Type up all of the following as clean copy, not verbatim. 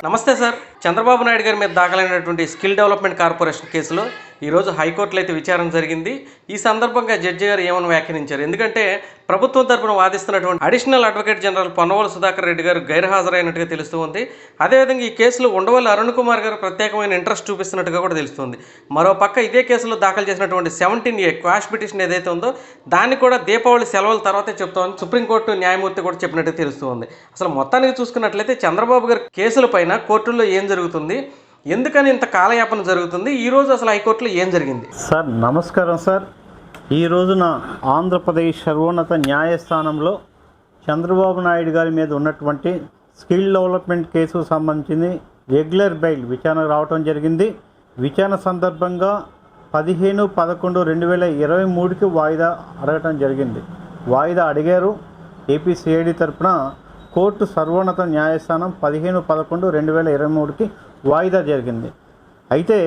నమస్తే సార్. చంద్రబాబు నాయుడు గారి మీద దాఖలైనటువంటి స్కిల్ డెవలప్మెంట్ కార్పొరేషన్ కేసులో ఈరోజు హైకోర్టులో అయితే విచారణ జరిగింది. ఈ సందర్భంగా జడ్జి గారు ఏమని వ్యాఖ్యానించారు? ఎందుకంటే ప్రభుత్వం తరపున వాదిస్తున్నటువంటి additional advocate general Ponnavolu Sudhakar Reddy గారు గైర్హాజరైనట్టుగా తెలుస్తూ ఉంది. అదేవిధంగా ఈ కేసులో ఉండవల్లి అరుణ్ కుమార్ గారు ప్రత్యేకమైన ఇంట్రెస్ట్ చూపిస్తున్నట్టుగా కూడా తెలుస్తుంది. మరోపక్క ఇదే కేసులో దాఖలు చేసినటువంటి 17A క్వాష్ పిటిషన్ ఏదైతే ఉందో దాన్ని కూడా దీపావళి సెలవుల తర్వాతే చెప్తోంది సుప్రీంకోర్టు న్యాయమూర్తి కూడా చెప్పినట్టు తెలుస్తుంది. అసలు మొత్తానికి చూసుకున్నట్లయితే చంద్రబాబు గారి కేసులపైన కోర్టుల్లో ఏం జరుగుతుంది, ఎందుకని ఇంత కాలయాపన జరుగుతుంది, ఈరోజు అసలు హైకోర్టులో ఏం జరిగింది? సార్ నమస్కారం సార్. ఈ రోజున ఆంధ్రప్రదేశ్ సర్వోన్నత న్యాయస్థానంలో చంద్రబాబు నాయుడు గారి మీద ఉన్నటువంటి స్కిల్ డెవలప్మెంట్ కేసుకు సంబంధించి రెగ్యులర్ బెయిల్ విచారణ రావడం జరిగింది. విచారణ సందర్భంగా 15/11/2023కి వాయిదా అడగటం జరిగింది. వాయిదా అడిగారు. ఏపీ సిఐడి తరఫున కోర్టు సర్వోన్నత న్యాయస్థానం 15/11/2023కి వాయిదా జరిగింది. అయితే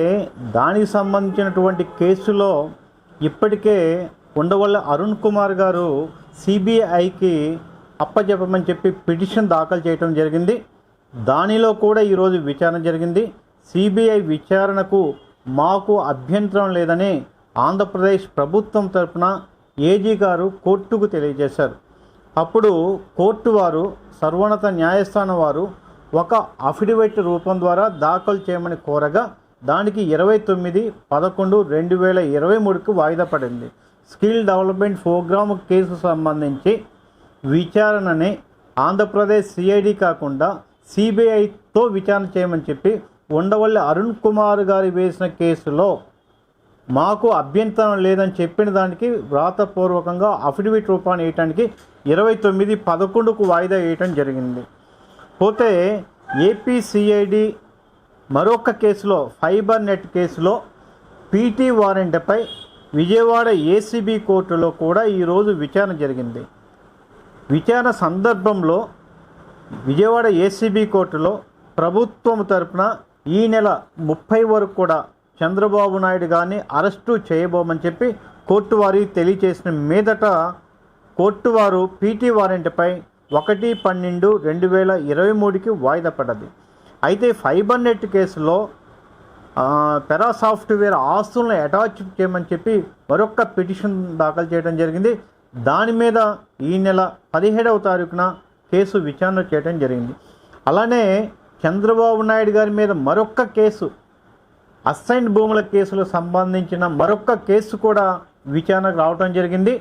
దానికి సంబంధించినటువంటి కేసులో ఇప్పటికే ఉండవల్లి అరుణ్ కుమార్ గారు సిబిఐకి అప్పచెప్పమని చెప్పి పిటిషన్ దాఖలు చేయడం జరిగింది. దానిలో కూడా ఈరోజు విచారణ జరిగింది. సిబిఐ విచారణకు మాకు అభ్యంతరం లేదని ఆంధ్రప్రదేశ్ ప్రభుత్వం తరఫున ఏజీ గారు కోర్టుకు తెలియజేశారు. అప్పుడు కోర్టు వారు సర్వోన్నత న్యాయస్థానం వారు ఒక అఫిడవిట్ రూపం ద్వారా దాఖలు చేయమని కోరగా దానికి 29/11/2023కి వాయిదా పడింది. స్కిల్ డెవలప్మెంట్ ప్రోగ్రామ్ కేసు సంబంధించి విచారణని ఆంధ్రప్రదేశ్ సిఐడి కాకుండా సిబిఐతో విచారణ చేయమని చెప్పి ఉండవల్లి అరుణ్ కుమార్ గారు వేసిన కేసులో మాకు అభ్యంతరం లేదని చెప్పిన దానికి వ్రాతపూర్వకంగా అఫిడవిట్ రూపాన్ని వేయటానికి 29/11కు వాయిదా వేయటం జరిగింది. పోతే ఏపీసీఐడి మరొక కేసులో ఫైబర్ నెట్ కేసులో పీటీ వారెంట్పై విజయవాడ ఏసీబీ కోర్టులో కూడా ఈరోజు విచారణ జరిగింది. విచారణ సందర్భంలో విజయవాడ ఏసీబీ కోర్టులో ప్రభుత్వం తరపున ఈ నెల 30 వరకు కూడా చంద్రబాబు నాయుడు గారిని అరెస్టు చేయబోమని చెప్పి కోర్టు వారికి తెలియచేసిన మీదట కోర్టు వారు పీటీ వారెంట్పై 1/12/2023కి వాయిదా పడ్డది. అయితే ఫైబర్ నెట్ కేసులో పెరా సాఫ్ట్వేర్ ఆస్తులను అటాచ్ చేయమని చెప్పి మరొక పిటిషన్ దాఖలు చేయడం జరిగింది. దాని మీద ఈ నెల 17వ తారీఖున కేసు విచారణ చేయడం జరిగింది. అలానే చంద్రబాబు నాయుడు గారి మీద మరొక కేసు అసైన్ భూముల కేసులకు సంబంధించిన మరొక కేసు కూడా విచారణకు రావడం జరిగింది.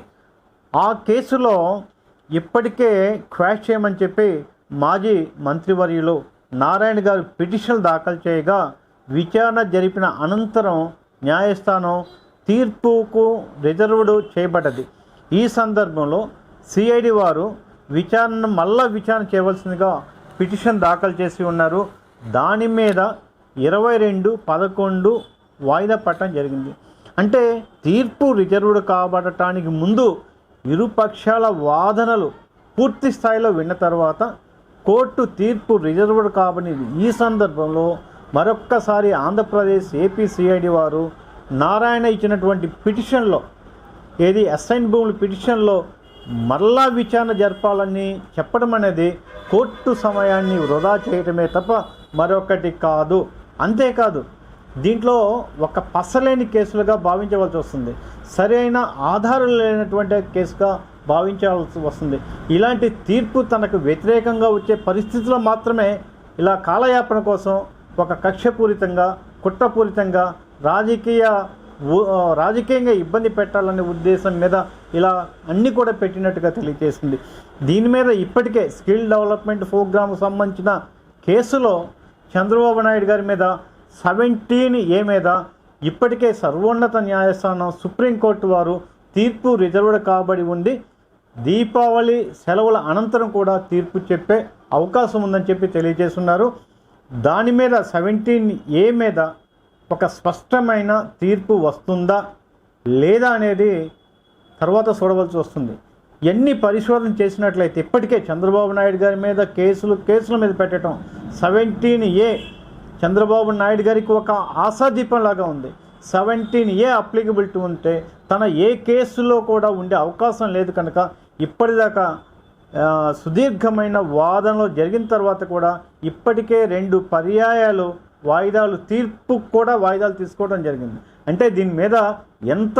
ఆ కేసులో ఇప్పటికే క్వాష్ చేయమని చెప్పి మాజీ మంత్రివర్యులు నారాయణ గారు పిటిషన్ దాఖలు చేయగా విచారణ జరిపిన అనంతరం న్యాయస్థానం తీర్పుకు రిజర్వ్డ్ చేయబడ్డది. ఈ సందర్భంలో సిఐడి వారు విచారణ చేయవలసిందిగా పిటిషన్ దాఖలు చేసి ఉన్నారు. దాని మీద 22/11 వాయిదా పట్టడం జరిగింది. అంటే తీర్పు రిజర్వ్డ్ కాబడటానికి ముందు ఇరుపక్షాల వాదనలు పూర్తి స్థాయిలో విన్న తర్వాత కోర్టు తీర్పు రిజర్వ్డ్ కాబని ఈ సందర్భంలో మరొక్కసారి ఆంధ్రప్రదేశ్ ఏపీసీఐడి వారు నారాయణ ఇచ్చినటువంటి పిటిషన్లో ఏది అసైన్ భూముల పిటిషన్లో మరలా విచారణ జరపాలని చెప్పడం అనేది కోర్టు సమయాన్ని వృధా చేయటమే తప్ప మరొకటి కాదు. అంతేకాదు దీంట్లో ఒక పసలేని కేసులుగా భావించవలసి వస్తుంది. సరైన ఆధారాలు లేనటువంటి కేసుగా భావించవలసి వస్తుంది. ఇలాంటి తీర్పు తనకు వ్యతిరేకంగా వచ్చే పరిస్థితుల్లో మాత్రమే ఇలా కాలయాపన కోసం ఒక కక్షపూరితంగా కుట్రపూరితంగా రాజకీయంగా ఇబ్బంది పెట్టాలనే ఉద్దేశం మీద ఇలా అన్నీ కూడా పెట్టినట్టుగా తెలియజేసింది. దీని మీద ఇప్పటికే స్కిల్ డెవలప్మెంట్ ప్రోగ్రాంకు సంబంధించిన కేసులో చంద్రబాబు నాయుడు గారి మీద 17A మీద ఇప్పటికే సర్వోన్నత న్యాయస్థానం సుప్రీంకోర్టు వారు తీర్పు రిజర్వ్డ్ కాబడి ఉంది. దీపావళి సెలవుల అనంతరం కూడా తీర్పు చెప్పే అవకాశం ఉందని చెప్పి తెలియజేస్తున్నారు. దాని మీద 17A మీద ఒక స్పష్టమైన తీర్పు వస్తుందా లేదా అనేది తర్వాత చూడవలసి వస్తుంది. ఎన్ని పరిశోధన చేసినట్లయితే ఇప్పటికే చంద్రబాబు నాయుడు గారి మీద కేసుల మీద పెట్టడం 17A చంద్రబాబు నాయుడు గారికి ఒక ఆశాదీపంలాగా ఉంది. 17A అప్లికబిలిటీ ఉంటే తన ఏ కేసులో కూడా ఉండే అవకాశం లేదు కనుక ఇప్పటిదాకా సుదీర్ఘమైన వాదనలు జరిగిన తర్వాత కూడా ఇప్పటికే 2 పర్యాయాలు తీర్పు కూడా వాయిదాలు తీసుకోవడం జరిగింది. అంటే దీని మీద ఎంత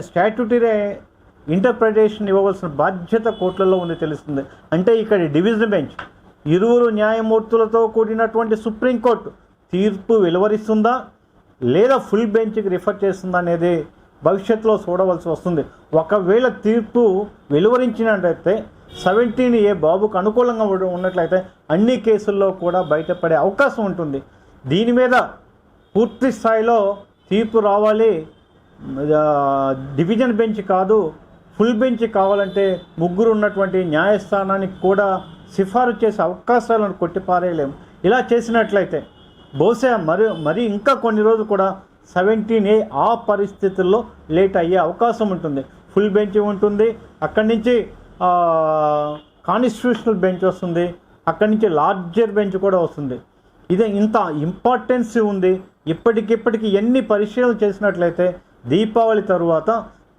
స్టాట్యూటరీ ఇంటర్ప్రిటేషన్ ఇవ్వవలసిన బాధ్యత కోర్టులలో ఉంది తెలుస్తుంది. అంటే ఇక్కడ డివిజన్ బెంచ్ 2 న్యాయమూర్తులతో కూడినటువంటి సుప్రీంకోర్టు తీర్పు వెలువరిస్తుందా లేదా ఫుల్ బెంచ్కి రిఫర్ చేస్తుందా అనేది భవిష్యత్తులో చూడవలసి వస్తుంది. ఒకవేళ తీర్పు వెలువరించినట్లయితే 17A బాబుకు అనుకూలంగా ఉన్నట్లయితే అన్ని కేసుల్లో కూడా బయటపడే అవకాశం ఉంటుంది. దీని మీద పూర్తి స్థాయిలో తీర్పు రావాలి, డివిజన్ బెంచ్ కాదు ఫుల్ బెంచ్ కావాలంటే 3 ఉన్నటువంటి న్యాయస్థానానికి కూడా సిఫారసు చేసే అవకాశాలను కొట్టిపారేయలేము. ఇలా చేసినట్లయితే బహుశా మరి ఇంకా కొన్ని రోజులు కూడా 17A ఆ పరిస్థితుల్లో లేట్ అయ్యే అవకాశం ఉంటుంది. ఫుల్ బెంచ్ ఉంటుంది, అక్కడి నుంచి కాన్స్టిట్యూషనల్ బెంచ్ వస్తుంది, అక్కడి నుంచి లార్జర్ బెంచ్ కూడా వస్తుంది. ఇదే ఇంత ఇంపార్టెన్స్ ఉంది. ఇప్పటికిప్పటికి ఎన్ని పరిశీలనలు చేసినట్లయితే దీపావళి తరువాత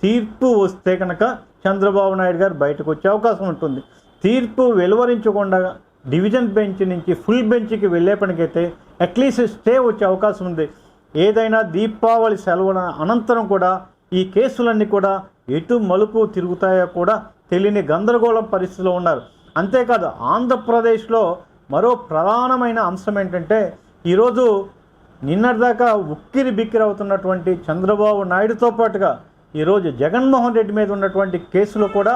తీర్పు వస్తే కనుక చంద్రబాబు నాయుడు గారు బయటకు వచ్చే అవకాశం ఉంటుంది. తీర్పు వెలువరించకుండా డివిజన్ బెంచ్ నుంచి ఫుల్ బెంచ్కి వెళ్ళే పనికైతే అట్లీస్ట్ స్టే వచ్చే అవకాశం ఉంది. ఏదైనా దీపావళి సెలవుల అనంతరం కూడా ఈ కేసులన్నీ కూడా ఎటు మలుపు తిరుగుతాయో కూడా తెలియని గందరగోళం పరిస్థితిలో ఉన్నారు. అంతేకాదు ఆంధ్రప్రదేశ్లో మరో ప్రధానమైన అంశం ఏంటంటే ఈరోజు నిన్నటిదాకా ఉక్కిరి బిక్కిరి అవుతున్నటువంటి చంద్రబాబు నాయుడుతో పాటుగా ఈరోజు జగన్మోహన్ రెడ్డి మీద ఉన్నటువంటి కేసులు కూడా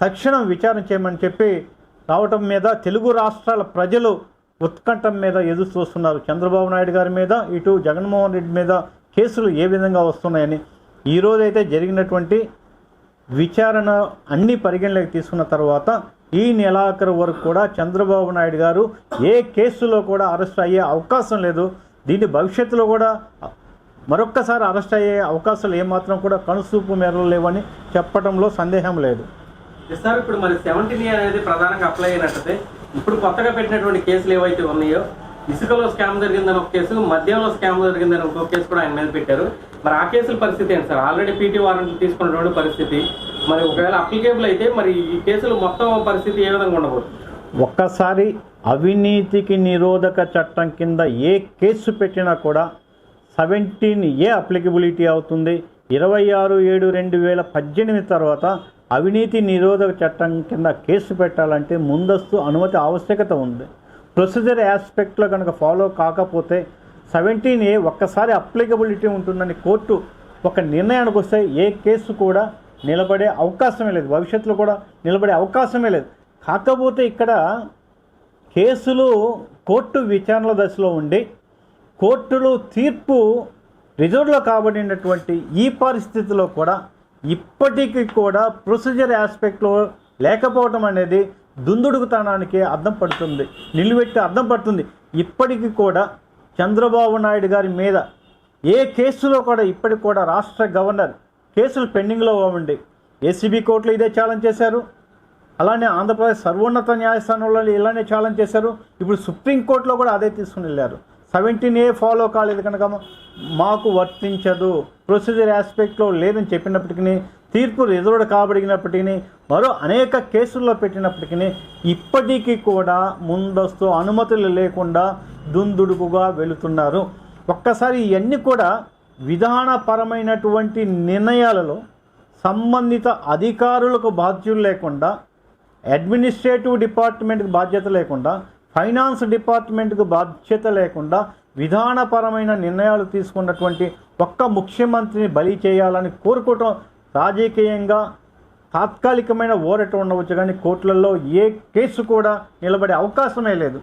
తక్షణం విచారణ చేయమని చెప్పి రావటం మీద తెలుగు రాష్ట్రాల ప్రజలు ఉత్కంఠం మీద ఎదురు చూస్తున్నారు. చంద్రబాబు నాయుడు గారి మీద ఇటు జగన్మోహన్ రెడ్డి మీద కేసులు ఏ విధంగా వస్తున్నాయని. ఈరోజైతే జరిగినటువంటి విచారణ అన్ని పరిగణలోకి తీసుకున్న తర్వాత ఈ నెలాఖరు వరకు కూడా చంద్రబాబు నాయుడు గారు ఏ కేసులో కూడా అరెస్ట్ అయ్యే అవకాశం లేదు. దీని భవిష్యత్తులో కూడా మరొక్కసారి అరెస్ట్ అయ్యే అవకాశాలు ఏమాత్రం కూడా కనుసూపు మేరలు లేవని చెప్పడంలో సందేహం లేదు. సార్ ఇప్పుడు మరి 17A అనేది ప్రధానంగా అప్లై అయినట్టయితే ఇప్పుడు కొత్తగా పెట్టినటువంటి కేసులు ఏవైతే ఉన్నాయో ఇసుకలో స్కామ్ జరిగిందని ఒక కేసు, మద్యంలో స్కామ్ జరిగిందని ఇంకో కేసు కూడా ఆయన మీద పెట్టారు. మరి ఆ కేసుల పరిస్థితి ఏంటి సార్? ఆల్రెడీ పీటీ వారెంట్లు తీసుకున్నటువంటి పరిస్థితి, మరి ఒకవేళ అప్లికేబుల్ అయితే మరి ఈ కేసులు మొత్తం పరిస్థితి ఏ విధంగా ఉండబోతుంది? ఒక్కసారి అవినీతికి నిరోధక చట్టం కింద ఏ కేసు పెట్టినా కూడా 17A అప్లికబిలిటీ అవుతుంది. 26/7/2018 తర్వాత అవినీతి నిరోధక చట్టం కింద కేసు పెట్టాలంటే ముందస్తు అనుమతి ఆవశ్యకత ఉంది. ప్రొసీజర్ ఆస్పెక్ట్లో కనుక ఫాలో కాకపోతే 17A ఒక్కసారి అప్లికబిలిటీ ఉంటుందని కోర్టు ఒక నిర్ణయానికి వస్తే ఏ కేసు కూడా నిలబడే అవకాశమే లేదు, భవిష్యత్తులో కూడా నిలబడే అవకాశమే లేదు. కాకపోతే ఇక్కడ కేసులు కోర్టు విచారణల దశలో ఉండి కోర్టులో తీర్పు రిజర్వ్లో కాబడినటువంటి ఈ పరిస్థితిలో కూడా ఇప్పటికీ కూడా ప్రొసీజర్ ఆస్పెక్ట్లో లేకపోవడం అనేది దుందుడుకుతనానికి అర్థం పడుతుంది, నిలువెట్టి అర్థం పడుతుంది. ఇప్పటికీ కూడా చంద్రబాబు నాయుడు గారి మీద ఏ కేసులో కూడా ఇప్పటికి కూడా రాష్ట్ర గవర్నర్ కేసులు పెండింగ్లో ఉండి ఏసీబీ కోర్టులో ఇదే ఛాలెంజ్ చేశారు, అలానే ఆంధ్రప్రదేశ్ సర్వోన్నత న్యాయస్థానంలో ఇలానే ఛాలెంజ్ చేశారు, ఇప్పుడు సుప్రీంకోర్టులో కూడా అదే తీసుకుని వెళ్ళారు. 17A ఫాలో కాలేదు కనుక మాకు వర్తించదు, ప్రొసీజర్ ఆస్పెక్ట్లో లేదని చెప్పినప్పటికీ, తీర్పు రిజర్వ్డ్ కాబడినప్పటికీ, మరో అనేక కేసుల్లో పెట్టినప్పటికీ ఇప్పటికీ కూడా ముందస్తు అనుమతులు లేకుండా దుందుడుకుగా వెళుతున్నారు. ఒక్కసారి ఇవన్నీ కూడా విధానపరమైనటువంటి నిర్ణయాలలో సంబంధిత అధికారులకు బాధ్యత లేకుండా, అడ్మినిస్ట్రేటివ్ డిపార్ట్మెంట్కి బాధ్యత లేకుండా, ఫైనాన్స్ డిపార్ట్మెంట్కు బాధ్యత లేకుండా విధానపరమైన నిర్ణయాలు తీసుకున్నటువంటి ఒక్క ముఖ్యమంత్రిని బలి చేయాలని కోరుకోవటం రాజకీయంగా తాత్కాలికమైన ఊరట ఉండవచ్చు, కానీ కోర్టులలో ఏ కేసు కూడా నిలబడే అవకాశమే లేదు.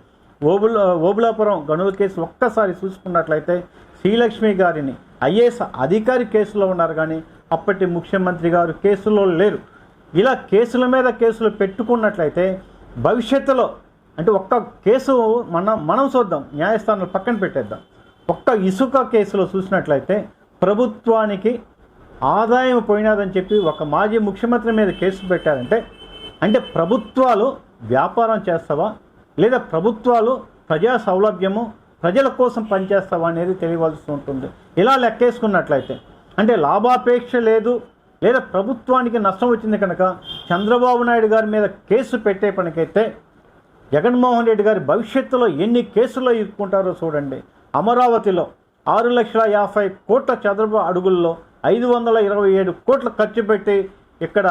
ఓబులాపురం గనుల కేసు ఒక్కసారి చూసుకున్నట్లయితే శ్రీలక్ష్మి గారిని ఐఏఎస్ అధికారి కేసులో ఉన్నారు, కానీ అప్పటి ముఖ్యమంత్రి గారు కేసులో లేరు. ఇలా కేసుల మీద కేసులు పెట్టుకున్నట్లయితే భవిష్యత్తులో అంటే ఒక్క కేసు మనం చూద్దాం, న్యాయస్థానాలు పక్కన పెట్టేద్దాం. ఒక్క ఇసుక కేసులో చూసినట్లయితే ప్రభుత్వానికి ఆదాయం పోయినదని చెప్పి ఒక మాజీ ముఖ్యమంత్రి మీద కేసు పెట్టారంటే అంటే ప్రభుత్వాలు వ్యాపారం చేస్తావా లేదా ప్రభుత్వాలు ప్రజా సౌలభ్యము ప్రజల కోసం పనిచేస్తావా అనేది తెలియవలసి ఉంటుంది. ఇలా లెక్కేసుకున్నట్లయితే అంటే లాభాపేక్ష లేదు, లేదా ప్రభుత్వానికి నష్టం వచ్చింది కనుక చంద్రబాబు నాయుడు గారి మీద కేసు పెట్టే పనికైతే జగన్మోహన్ రెడ్డి గారి భవిష్యత్తులో ఎన్ని కేసుల్లో ఇరుక్కుంటారో చూడండి. అమరావతిలో 6,50,00,000 చదరపు అడుగుల్లో 527 కోట్లు ఖర్చు పెట్టి ఇక్కడ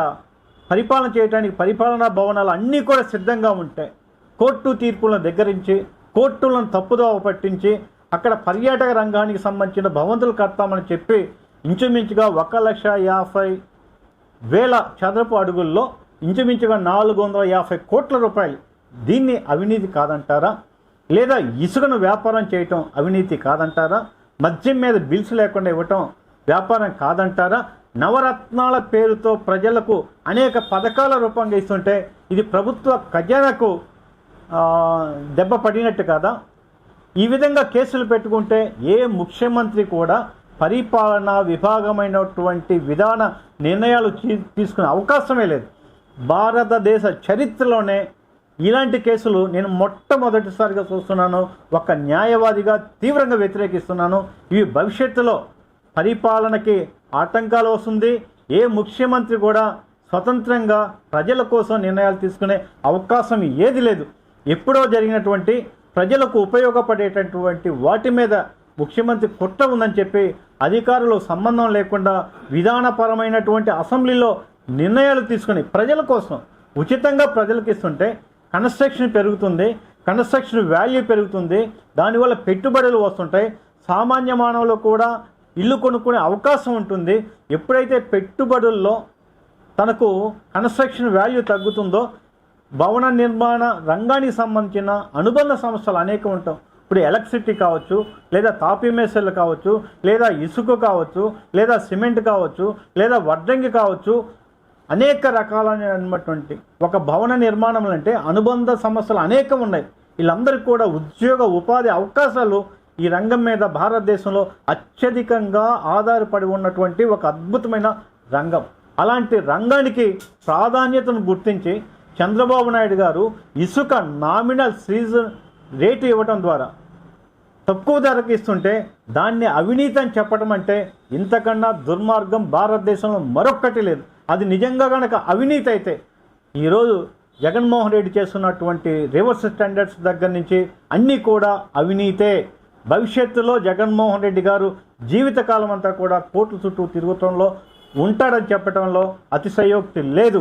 పరిపాలన చేయడానికి పరిపాలనా భవనాలు అన్నీ కూడా సిద్ధంగా ఉంటాయి. కోర్టు తీర్పులను దగ్గరించి కోర్టులను తప్పుదోవ పట్టించి అక్కడ పర్యాటక రంగానికి సంబంధించిన భవంతులు కడతామని చెప్పి ఇంచుమించుగా 1,50,000 చదరపు అడుగుల్లో ఇంచుమించుగా 450 కోట్ల రూపాయలు. దీన్ని అవినీతి కాదంటారా? లేదా ఇసుకను వ్యాపారం చేయటం అవినీతి కాదంటారా? మద్యం మీద బిల్స్ లేకుండా ఇవ్వటం వ్యాపారం కాదంటారా? నవరత్నాల పేరుతో ప్రజలకు అనేక పథకాల రూపంగా ఇస్తుంటే ఇది ప్రభుత్వ ఖజానాకు దెబ్బ పడినట్టు కాదా? ఈ విధంగా కేసులు పెట్టుకుంటే ఏ ముఖ్యమంత్రి కూడా పరిపాలనా విభాగమైనటువంటి విధాన నిర్ణయాలు తీసుకునే అవకాశమే లేదు. భారతదేశ చరిత్రలోనే ఇలాంటి కేసులు నేను మొట్టమొదటిసారిగా చూస్తున్నాను. ఒక న్యాయవాదిగా తీవ్రంగా వ్యతిరేకిస్తున్నాను. ఇవి భవిష్యత్తులో పరిపాలనకి ఆటంకాలు వస్తుంది. ఏ ముఖ్యమంత్రి కూడా స్వతంత్రంగా ప్రజల కోసం నిర్ణయాలు తీసుకునే అవకాశం ఏది లేదు. ఎప్పుడో జరిగినటువంటి ప్రజలకు ఉపయోగపడేటటువంటి వాటి మీద ముఖ్యమంత్రి కుట్ర ఉందని చెప్పి అధికారులు సంబంధం లేకుండా విధానపరమైనటువంటి అసెంబ్లీలో నిర్ణయాలు తీసుకుని ప్రజల కోసం ఉచితంగా ప్రజలకు ఇస్తుంటే కన్స్ట్రక్షన్ పెరుగుతుంది, కన్స్ట్రక్షన్ వాల్యూ పెరుగుతుంది, దానివల్ల పెట్టుబడులు వస్తుంటాయి, సామాన్య మానవులు కూడా ఇల్లు కొనుక్కునే అవకాశం ఉంటుంది. ఎప్పుడైతే పెట్టుబడుల్లో తనకు కన్స్ట్రక్షన్ వాల్యూ తగ్గుతుందో భవన నిర్మాణ రంగానికి సంబంధించిన అనుబంధ సంస్థలు అనేకం ఉంటాం. ఇప్పుడు ఎలక్ట్రిసిటీ కావచ్చు, లేదా తాపీ మేసర్లు కావచ్చు, లేదా ఇసుక కావచ్చు, లేదా సిమెంట్ కావచ్చు, లేదా వడ్రంగి కావచ్చు, అనేక రకాలైనటువంటి ఒక భవన నిర్మాణం అంటే అనుబంధ సమస్యలు అనేకం ఉన్నాయి. వీళ్ళందరికీ కూడా ఉద్యోగ ఉపాధి అవకాశాలు ఈ రంగం మీద భారతదేశంలో అత్యధికంగా ఆధారపడి ఉన్నటువంటి ఒక అద్భుతమైన రంగం. అలాంటి రంగానికి ప్రాధాన్యతను గుర్తించి చంద్రబాబు నాయుడు గారు ఇసుక నామినల్ సీజన్ రేటు ఇవ్వడం ద్వారా తక్కువ ధరకు ఇస్తుంటే దాన్ని అవినీతి అని చెప్పడం అంటే ఇంతకన్నా దుర్మార్గం భారతదేశంలో మరొక్కటి లేదు. అది నిజంగా కనుక అవినీతి అయితే ఈరోజు జగన్మోహన్ రెడ్డి చేస్తున్నటువంటి రివర్స్ స్టాండర్డ్స్ దగ్గర నుంచి అన్నీ కూడా అవినీతే. భవిష్యత్తులో జగన్మోహన్ రెడ్డి గారు జీవితకాలం అంతా కూడా కోర్టు చుట్టూ తిరుగుతంలో ఉంటాడని చెప్పడంలో అతిశయోక్తి లేదు.